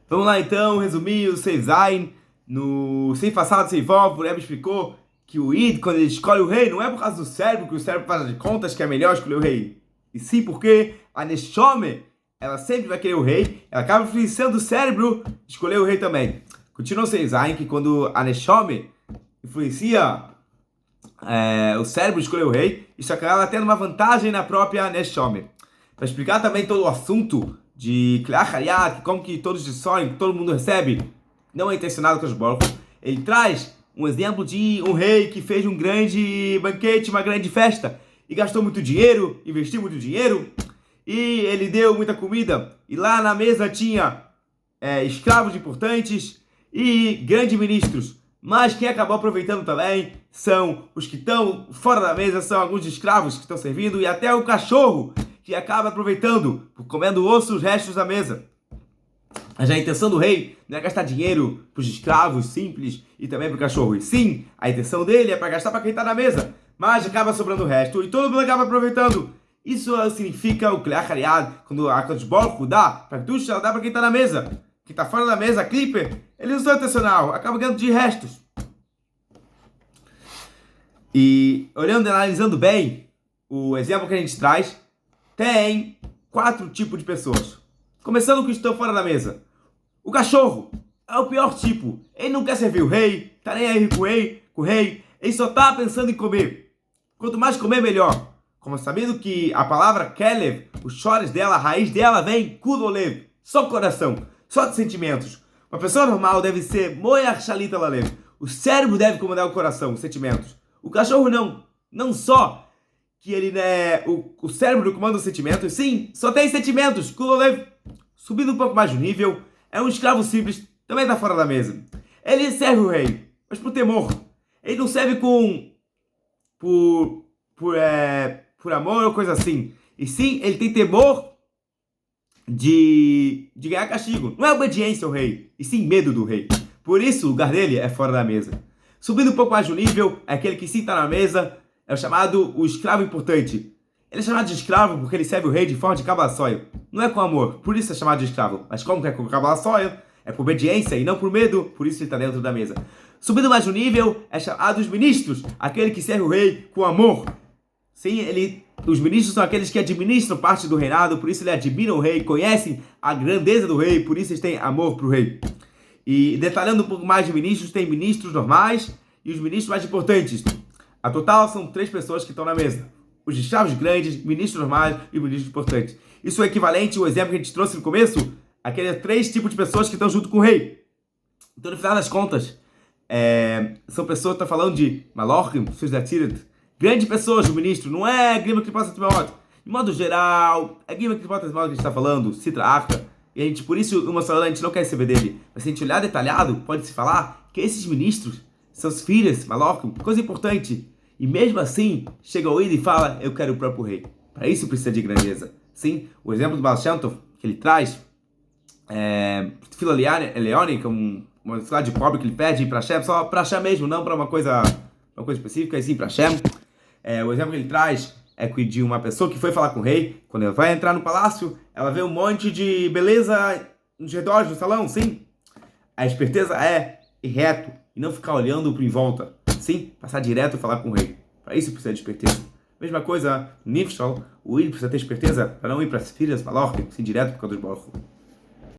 Vamos lá então, resumir o Seif Zayin. No Seif passado, Seif Vov, o Rebbe explicou que o Id, quando ele escolhe o rei, não é por causa do cérebro, que o cérebro faz de contas que é melhor escolher o rei. E sim porque a Neshome, ela sempre vai querer o rei, ela acaba influenciando o cérebro escolher o rei também. Continua o Seif Zayin que quando a Neshome influencia o cérebro escolher o rei, isso acaba tendo uma vantagem na própria Neshome. Para explicar também todo o assunto de Kleach Hayat, como que todos dissolvem, que todo mundo recebe, não é intencionado com os Baruch, ele traz um exemplo de um rei que fez um grande banquete, uma grande festa, e gastou muito dinheiro, investiu muito dinheiro, e ele deu muita comida, e lá na mesa tinha escravos importantes e grandes ministros. Mas quem acabou aproveitando também são os que estão fora da mesa, são alguns escravos que estão servindo, e até o cachorro, que acaba aproveitando, comendo os restos da mesa. Mas a intenção do rei não é gastar dinheiro para os escravos simples e também para o cachorro. E sim, a intenção dele é para gastar para quem está na mesa. Mas acaba sobrando o resto e todo mundo acaba aproveitando. Isso significa o Kleach Hayat, quando a Kadosh Baruch Hu dá para tudo, ela dá para quem está na mesa. Quem está fora da mesa, clipper, ele não é intencional, acaba ganhando de restos. E olhando e analisando bem o exemplo que a gente traz, tem 4 tipos de pessoas. Começando com os que estão fora da mesa. O cachorro é o pior tipo. Ele não quer servir o rei, tá nem aí com o rei. Ele só tá pensando em comer. Quanto mais comer, melhor. Como sabendo que a palavra Kelev, os chores dela, a raiz dela vem Kudolev, só coração, só de sentimentos. Uma pessoa normal deve ser Moyach Shalita Lalev. O cérebro deve comandar o coração, os sentimentos. O cachorro não. Não só que ele o cérebro comanda os sentimentos, sim, só tem sentimentos. Kulolev, subindo um pouco mais de nível, é um escravo simples, também está fora da mesa. Ele serve o rei, mas por temor. Ele não serve por amor ou coisa assim. E sim, ele tem temor de ganhar castigo. Não é obediência ao rei, e sim medo do rei. Por isso, o lugar dele é fora da mesa. Subindo um pouco mais de nível, é aquele que sim está na mesa, é o chamado o escravo importante. Ele é chamado de escravo porque ele serve o rei de forma de cabaçóio. Não é com amor, por isso é chamado de escravo. Mas como que é com cabaçóio? É por obediência e não por medo, por isso ele está dentro da mesa. Subindo mais um nível, é chamado os ministros, aquele que serve o rei com amor. Sim, os ministros são aqueles que administram parte do reinado, por isso eles admiram o rei, conhecem a grandeza do rei, por isso eles têm amor para o rei. E detalhando um pouco mais de ministros, tem ministros normais e os ministros mais importantes. A total são 3 pessoas que estão na mesa. Os escravos grandes, ministros normais e ministros importantes. Isso é equivalente ao exemplo que a gente trouxe no começo, aqueles 3 tipos de pessoas que estão junto com o rei. Então, no final das contas, são pessoas que estão falando de Malochim, grandes pessoas, o ministro, não é Grima que possa ter modo. De modo geral, é Grima que possa ter modo que a gente está falando, Sitra Arca. E a gente, por isso, uma só a gente não quer receber dele. Mas se a gente olhar detalhado, pode-se falar que esses ministros são os filhos, Malochim, coisa importante. E mesmo assim, chega o Id e fala, eu quero o próprio rei. Para isso precisa de grandeza. Sim, o exemplo do Baal Shem Tov, que ele traz, Fila Leone, que é uma cidade pobre que ele pede para Hashem, só para Hashem mesmo, não para uma coisa específica, e sim para Hashem. O exemplo que ele traz é de uma pessoa que foi falar com o rei, quando ela vai entrar no palácio, ela vê um monte de beleza nos redores do salão, sim. A esperteza é ir reto e não ficar olhando para em volta. Sim, passar direto e falar com o rei. Para isso precisa de esperteza. Mesma coisa, no Nifshal, o Id precisa ter esperteza para não ir para as filhas, Malach, sim, direto por causa dos Baruch Hu.